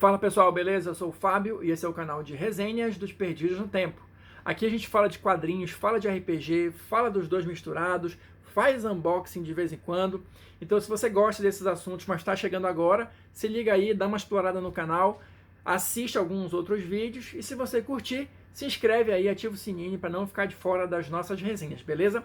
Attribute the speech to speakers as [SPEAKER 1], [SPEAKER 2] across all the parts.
[SPEAKER 1] Fala pessoal, beleza? Eu sou o Fábio e esse é o canal de resenhas dos Perdidos no Tempo. Aqui a gente fala de quadrinhos, fala de RPG, fala dos dois misturados, faz unboxing de vez em quando. Então se você gosta desses assuntos, mas está chegando agora, se liga aí, dá uma explorada no canal, assiste alguns outros vídeos e se você curtir, se inscreve aí, ativa o sininho para não ficar de fora das nossas resenhas, beleza?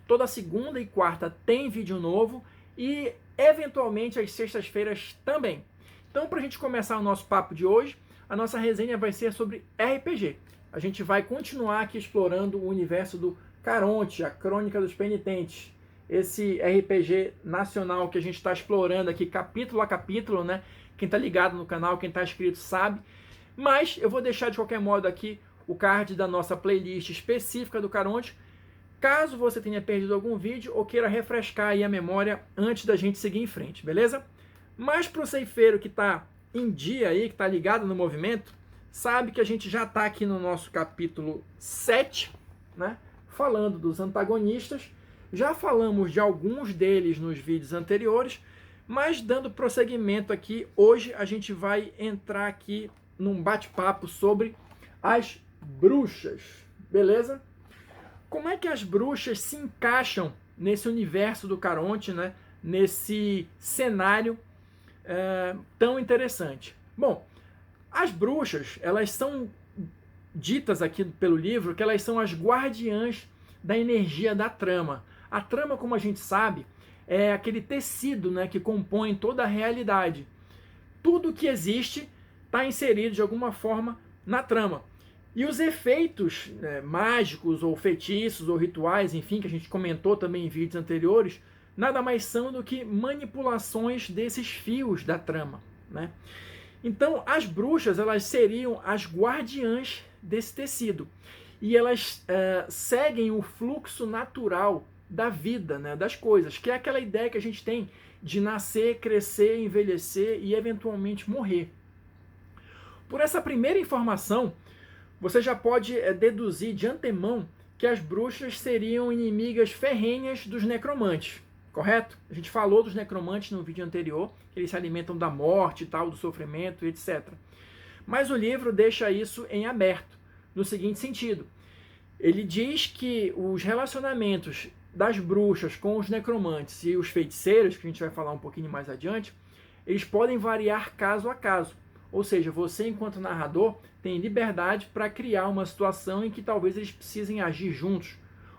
[SPEAKER 1] Toda segunda e quarta tem vídeo novo e eventualmente às sextas-feiras também. Então, para a gente começar o nosso papo de hoje, a nossa resenha vai ser sobre RPG. A gente vai continuar aqui explorando o universo do Caronte, a Crônica dos Penitentes. Esse RPG nacional que a gente está explorando aqui capítulo a capítulo, né? Quem está ligado no canal, quem está inscrito sabe. Mas eu vou deixar de qualquer modo aqui o card da nossa playlist específica do Caronte, caso você tenha perdido algum vídeo ou queira refrescar aí a memória antes da gente seguir em frente, beleza? Mas para o ceifeiro que está em dia aí, que está ligado no movimento, sabe que a gente já está aqui no nosso capítulo 7, né? Falando dos antagonistas. Já falamos de alguns deles nos vídeos anteriores, mas dando prosseguimento aqui, hoje a gente vai entrar aqui num bate-papo sobre as bruxas, beleza? Como é que as bruxas se encaixam nesse universo do Caronte, né? Nesse cenário tão interessante. Bom, as bruxas, elas são ditas aqui pelo livro que elas são as guardiãs da energia da trama. A trama, como a gente sabe, é aquele tecido, né, que compõe toda a realidade. Tudo que existe está inserido de alguma forma na trama. E os efeitos mágicos ou feitiços ou rituais, enfim, que a gente comentou também em vídeos anteriores, nada mais são do que manipulações desses fios da trama, né? Então, as bruxas, elas seriam as guardiãs desse tecido. E elas seguem o fluxo natural da vida, né, das coisas, que é aquela ideia que a gente tem de nascer, crescer, envelhecer e eventualmente morrer. Por essa primeira informação, você já pode deduzir de antemão que as bruxas seriam inimigas ferrenhas dos necromantes. Correto? A gente falou dos necromantes no vídeo anterior, que eles se alimentam da morte e tal, do sofrimento, etc. Mas o livro deixa isso em aberto, no seguinte sentido. Ele diz que os relacionamentos das bruxas com os necromantes e os feiticeiros, que a gente vai falar um pouquinho mais adiante, eles podem variar caso a caso. Ou seja, você, enquanto narrador, tem liberdade para criar uma situação em que talvez eles precisem agir juntos,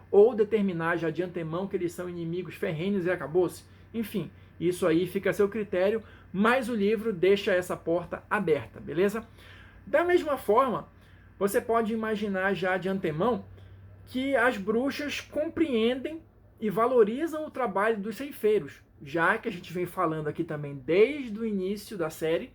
[SPEAKER 1] ou determinar já de antemão que eles são inimigos ferrenhos e acabou-se. Enfim, isso aí fica a seu critério, mas o livro deixa essa porta aberta, beleza? Da mesma forma, você pode imaginar já de antemão que as bruxas compreendem e valorizam o trabalho dos ceifeiros, já que a gente vem falando aqui também desde o início da série,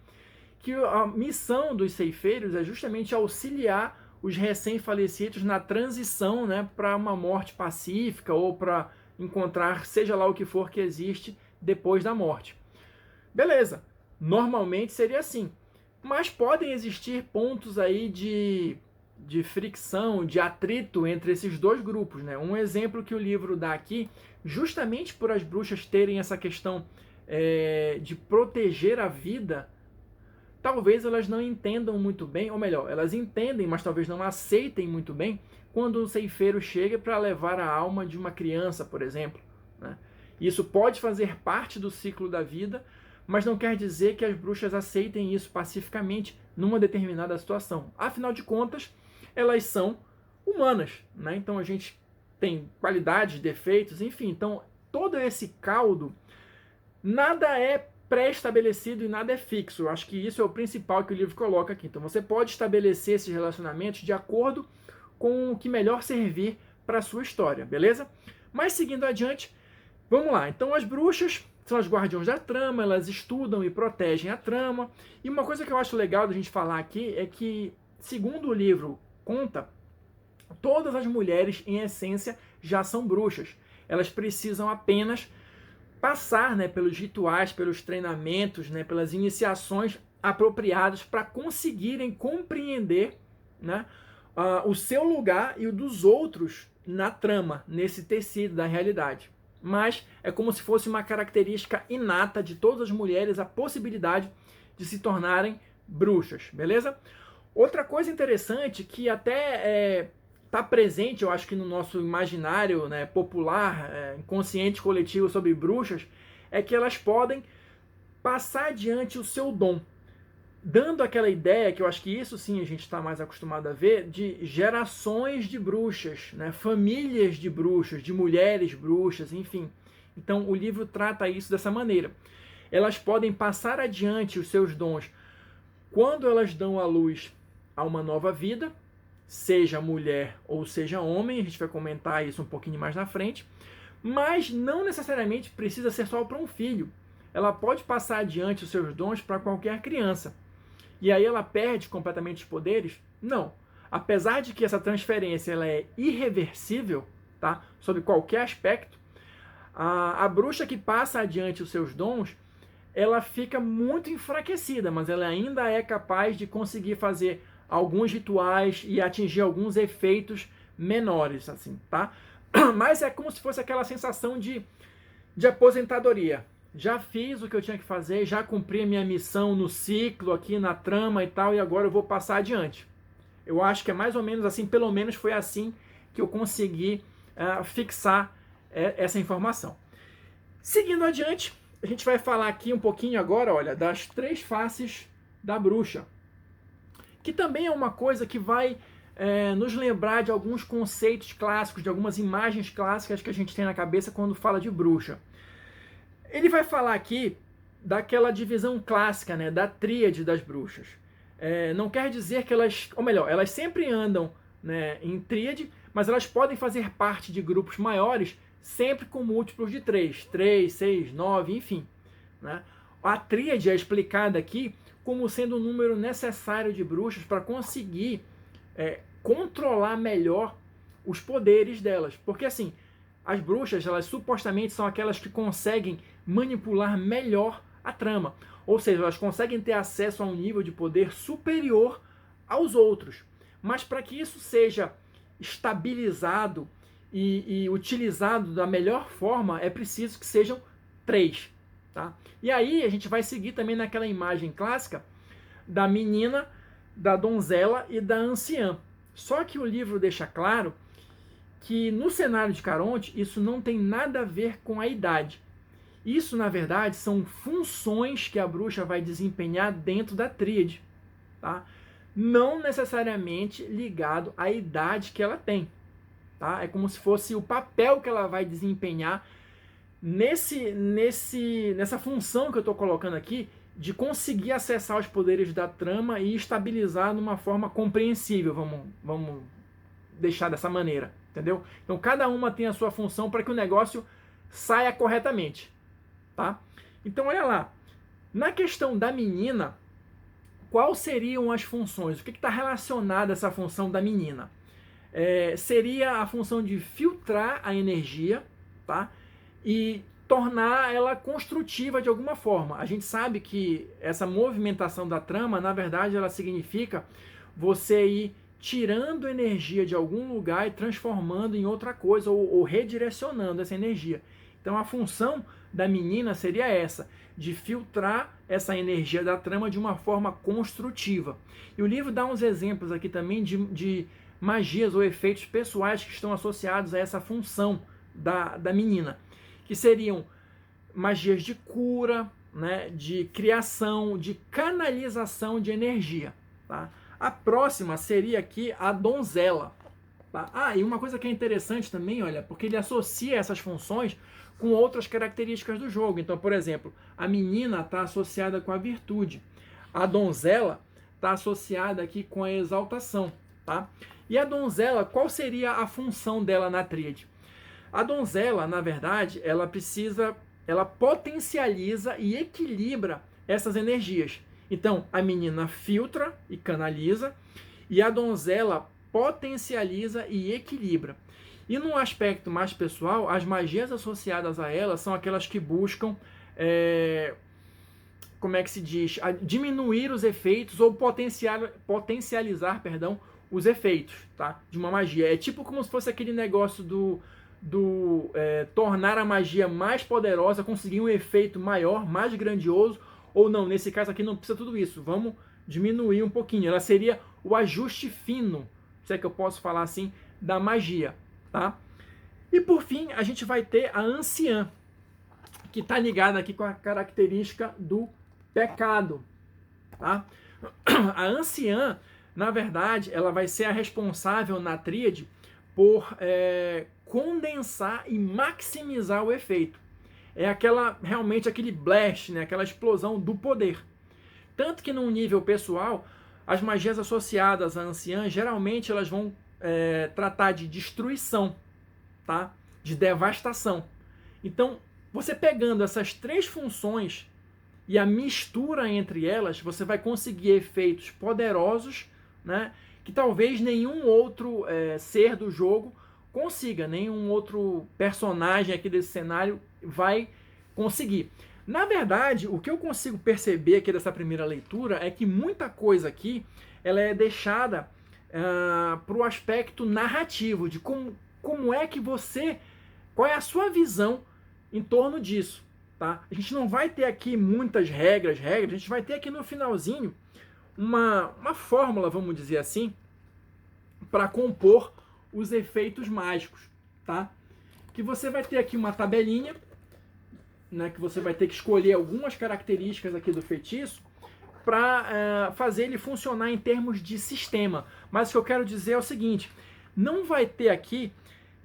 [SPEAKER 1] que a missão dos ceifeiros é justamente auxiliar os recém-falecidos na transição, né, para uma morte pacífica ou para encontrar seja lá o que for que existe depois da morte. Beleza, normalmente seria assim, mas podem existir pontos aí de fricção, de atrito entre esses dois grupos, né? Um exemplo que o livro dá aqui, justamente por as bruxas terem essa questão de proteger a vida, talvez elas não entendam muito bem, ou melhor, elas entendem, mas talvez não aceitem muito bem, quando um ceifeiro chega para levar a alma de uma criança, por exemplo, né? Isso pode fazer parte do ciclo da vida, mas não quer dizer que as bruxas aceitem isso pacificamente numa determinada situação. Afinal de contas, elas são humanas, né? Então a gente tem qualidades, defeitos, enfim. Então todo esse caldo, nada é pré-estabelecido e nada é fixo. Eu acho que isso é o principal que o livro coloca aqui. Então você pode estabelecer esses relacionamentos de acordo com o que melhor servir para a sua história, beleza? Mas seguindo adiante, vamos lá. Então as bruxas são as guardiãs da trama, elas estudam e protegem a trama. E uma coisa que eu acho legal da gente falar aqui é que, segundo o livro conta, todas as mulheres, em essência, já são bruxas. Elas precisam apenas passar, né, pelos rituais, pelos treinamentos, né, pelas iniciações apropriadas para conseguirem compreender, né, o seu lugar e o dos outros na trama, nesse tecido da realidade. Mas é como se fosse uma característica inata de todas as mulheres a possibilidade de se tornarem bruxas, beleza? Outra coisa interessante que até está presente, eu acho que no nosso imaginário, né, popular, inconsciente coletivo sobre bruxas, é que elas podem passar adiante o seu dom, dando aquela ideia, que eu acho que isso sim a gente está mais acostumado a ver, de gerações de bruxas, né, famílias de bruxas, de mulheres bruxas, enfim. Então o livro trata isso dessa maneira. Elas podem passar adiante os seus dons quando elas dão à luz a uma nova vida, seja mulher ou seja homem, a gente vai comentar isso um pouquinho mais na frente, mas não necessariamente precisa ser só para um filho. Ela pode passar adiante os seus dons para qualquer criança. E aí ela perde completamente os poderes? Não. Apesar de que essa transferência ela é irreversível, tá? Sob qualquer aspecto, a bruxa que passa adiante os seus dons, ela fica muito enfraquecida, mas ela ainda é capaz de conseguir fazer alguns rituais e atingir alguns efeitos menores, assim, tá? Mas é como se fosse aquela sensação de aposentadoria. Já fiz o que eu tinha que fazer, já cumpri a minha missão no ciclo, aqui na trama e tal, e agora eu vou passar adiante. Eu acho que é mais ou menos assim, pelo menos foi assim que eu consegui fixar essa informação. Seguindo adiante, a gente vai falar aqui um pouquinho agora, olha, das 3 faces da bruxa, que também é uma coisa que vai nos lembrar de alguns conceitos clássicos, de algumas imagens clássicas que a gente tem na cabeça quando fala de bruxa. Ele vai falar aqui daquela divisão clássica, né, da tríade das bruxas. Não quer dizer que elas, ou melhor, elas sempre andam, né, em tríade, mas elas podem fazer parte de grupos maiores, sempre com múltiplos de 3, 6, 9, enfim. Né? A tríade é explicada aqui como sendo o número necessário de bruxas para conseguir controlar melhor os poderes delas. Porque assim, as bruxas, elas supostamente são aquelas que conseguem manipular melhor a trama. Ou seja, elas conseguem ter acesso a um nível de poder superior aos outros. Mas para que isso seja estabilizado e utilizado da melhor forma, é preciso que sejam 3. Tá? E aí a gente vai seguir também naquela imagem clássica da menina, da donzela e da anciã. Só que o livro deixa claro que no cenário de Caronte isso não tem nada a ver com a idade. Isso, na verdade, são funções que a bruxa vai desempenhar dentro da tríade. Tá? Não necessariamente ligado à idade que ela tem. Tá? É como se fosse o papel que ela vai desempenhar nessa função que eu estou colocando aqui, de conseguir acessar os poderes da trama e estabilizar numa forma compreensível, vamos deixar dessa maneira, entendeu? Então cada uma tem a sua função para que o negócio saia corretamente, tá? Então olha lá, na questão da menina, quais seriam as funções? O que está relacionado a essa função da menina? Seria a função de filtrar a energia, tá? E tornar ela construtiva de alguma forma. A gente sabe que essa movimentação da trama, na verdade, ela significa você ir tirando energia de algum lugar e transformando em outra coisa, ou redirecionando essa energia. Então a função da menina seria essa, de filtrar essa energia da trama de uma forma construtiva. E o livro dá uns exemplos aqui também de magias ou efeitos pessoais que estão associados a essa função da menina, que seriam magias de cura, né, de criação, de canalização de energia. Tá? A próxima seria aqui a donzela. Tá? E uma coisa que é interessante também, olha, porque ele associa essas funções com outras características do jogo. Então, por exemplo, a menina está associada com a virtude. A donzela está associada aqui com a exaltação. Tá? E a donzela, qual seria a função dela na tríade? A donzela, na verdade, ela potencializa e equilibra essas energias. Então, a menina filtra e canaliza, e a donzela potencializa e equilibra. E num aspecto mais pessoal, as magias associadas a ela são aquelas que buscam, como é que se diz, diminuir os efeitos ou potencializar, os efeitos, tá? De uma magia. É tipo como se fosse aquele negócio tornar a magia mais poderosa, conseguir um efeito maior, mais grandioso, ou não, nesse caso aqui não precisa tudo isso. Vamos diminuir um pouquinho. Ela seria o ajuste fino, se é que eu posso falar assim, da magia, tá? E por fim, a gente vai ter a anciã, que está ligada aqui com a característica do pecado, tá? A anciã, na verdade, ela vai ser a responsável na tríade por condensar e maximizar o efeito. É realmente aquele blast, né? Aquela explosão do poder. Tanto que num nível pessoal, as magias associadas à anciã, geralmente elas vão tratar de destruição, tá? De devastação. Então, você pegando essas três funções e a mistura entre elas, você vai conseguir efeitos poderosos, né? Que talvez nenhum outro ser do jogo consiga, nenhum outro personagem aqui desse cenário vai conseguir. Na verdade, o que eu consigo perceber aqui dessa primeira leitura é que muita coisa aqui ela é deixada para o aspecto narrativo, de como é que você, qual é a sua visão em torno disso, tá? A gente não vai ter aqui muitas regras, a gente vai ter aqui no finalzinho uma fórmula, vamos dizer assim, para compor os efeitos mágicos, tá? Que você vai ter aqui uma tabelinha, né, que você vai ter que escolher algumas características aqui do feitiço para fazer ele funcionar em termos de sistema. Mas o que eu quero dizer é o seguinte, não vai ter aqui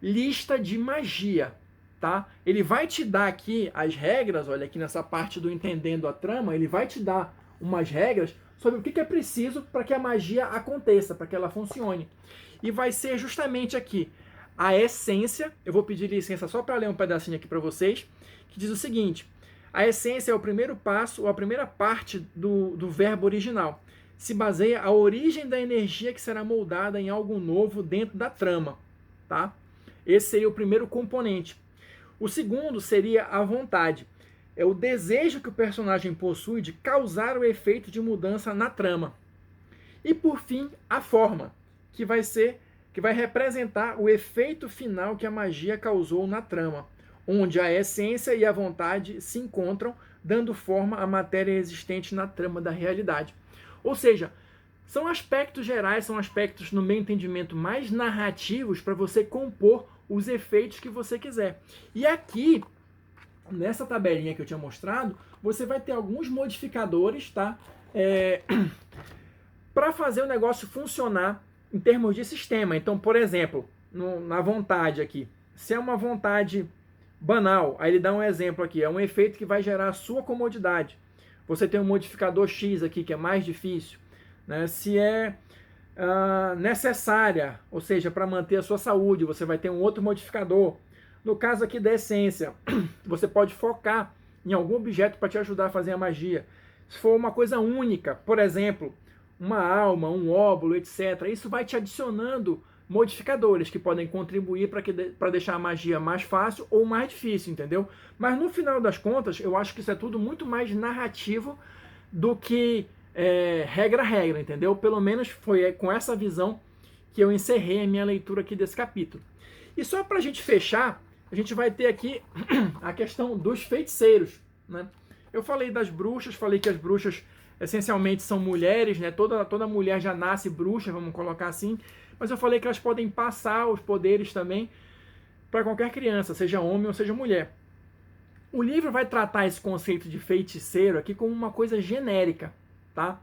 [SPEAKER 1] lista de magia, tá? Ele vai te dar aqui as regras, olha aqui nessa parte do entendendo a trama, ele vai te dar umas regras sobre o que é preciso para que a magia aconteça, para que ela funcione. E vai ser justamente aqui a essência, eu vou pedir licença só para ler um pedacinho aqui para vocês, que diz o seguinte, a essência é o primeiro passo, ou a primeira parte do verbo original. Se baseia a origem da energia que será moldada em algo novo dentro da trama, tá? Esse seria o primeiro componente. O segundo seria a vontade. É o desejo que o personagem possui de causar o efeito de mudança na trama. E por fim, a forma, que vai representar o efeito final que a magia causou na trama, onde a essência e a vontade se encontram, dando forma à matéria existente na trama da realidade. Ou seja, são aspectos gerais, são aspectos, no meu entendimento, mais narrativos para você compor os efeitos que você quiser. E aqui, nessa tabelinha que eu tinha mostrado, você vai ter alguns modificadores, tá? Para fazer o negócio funcionar em termos de sistema. Então, por exemplo, na vontade aqui, se é uma vontade banal, aí ele dá um exemplo aqui, é um efeito que vai gerar a sua comodidade. Você tem um modificador X aqui, que é mais difícil, né? Se é necessária, ou seja, para manter a sua saúde, você vai ter um outro modificador. No caso aqui da essência, você pode focar em algum objeto para te ajudar a fazer a magia. Se for uma coisa única, por exemplo, uma alma, um óvulo, etc., isso vai te adicionando modificadores que podem contribuir para deixar a magia mais fácil ou mais difícil, entendeu? Mas no final das contas, eu acho que isso é tudo muito mais narrativo do que regra, entendeu? Pelo menos foi com essa visão que eu encerrei a minha leitura aqui desse capítulo. E só para a gente fechar, a gente vai ter aqui a questão dos feiticeiros, né? Eu falei das bruxas, falei que as bruxas essencialmente são mulheres, né? Toda mulher já nasce bruxa, vamos colocar assim, mas eu falei que elas podem passar os poderes também para qualquer criança, seja homem ou seja mulher. O livro vai tratar esse conceito de feiticeiro aqui como uma coisa genérica, tá?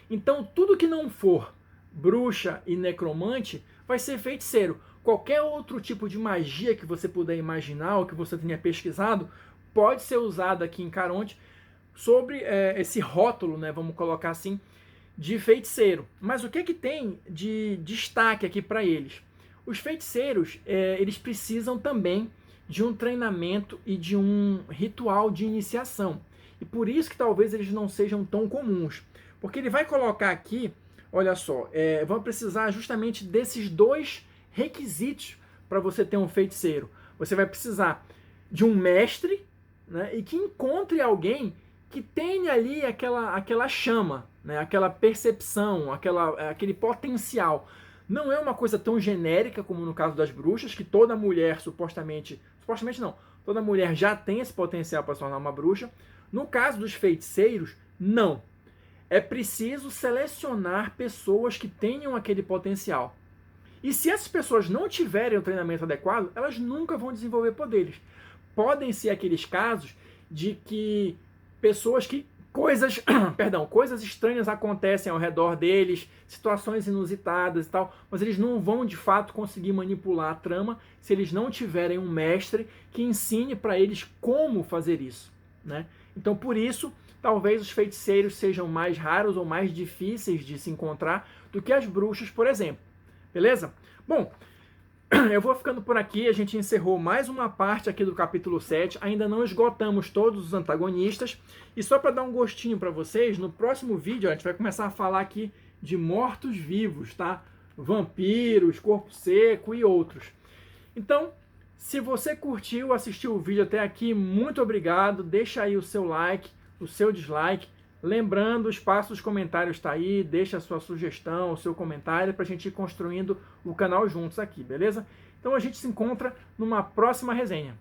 [SPEAKER 1] Então, tudo que não for bruxa e necromante vai ser feiticeiro. Qualquer outro tipo de magia que você puder imaginar ou que você tenha pesquisado pode ser usado aqui em Caronte sobre esse rótulo, né, vamos colocar assim, de feiticeiro. Mas o que tem de destaque aqui para eles? Os feiticeiros, eles precisam também de um treinamento e de um ritual de iniciação. E por isso que talvez eles não sejam tão comuns. Porque ele vai colocar aqui, olha só, vão precisar justamente desses dois requisitos para você ter um feiticeiro. Você vai precisar de um mestre, né, e que encontre alguém que tenha ali aquela chama, né, aquela percepção, aquele potencial. Não é uma coisa tão genérica como no caso das bruxas, que toda mulher supostamente não, toda mulher já tem esse potencial para se tornar uma bruxa. No caso dos feiticeiros, não. é preciso selecionar pessoas que tenham aquele potencial. E se essas pessoas não tiverem o treinamento adequado, elas nunca vão desenvolver poderes. Podem ser aqueles casos de que pessoas que coisas estranhas acontecem ao redor deles, situações inusitadas e tal, mas eles não vão de fato conseguir manipular a trama se eles não tiverem um mestre que ensine para eles como fazer isso, né? Então, por isso, talvez os feiticeiros sejam mais raros ou mais difíceis de se encontrar do que as bruxas, por exemplo. Beleza? Bom, eu vou ficando por aqui, a gente encerrou mais uma parte aqui do capítulo 7, ainda não esgotamos todos os antagonistas, e só para dar um gostinho para vocês, no próximo vídeo a gente vai começar a falar aqui de mortos-vivos, tá? Vampiros, corpo seco e outros. Então, se você curtiu, assistiu o vídeo até aqui, muito obrigado, deixa aí o seu like, o seu dislike. Lembrando, o espaço dos comentários está aí, deixa a sua sugestão, o seu comentário para a gente ir construindo o canal juntos aqui, beleza? Então a gente se encontra numa próxima resenha.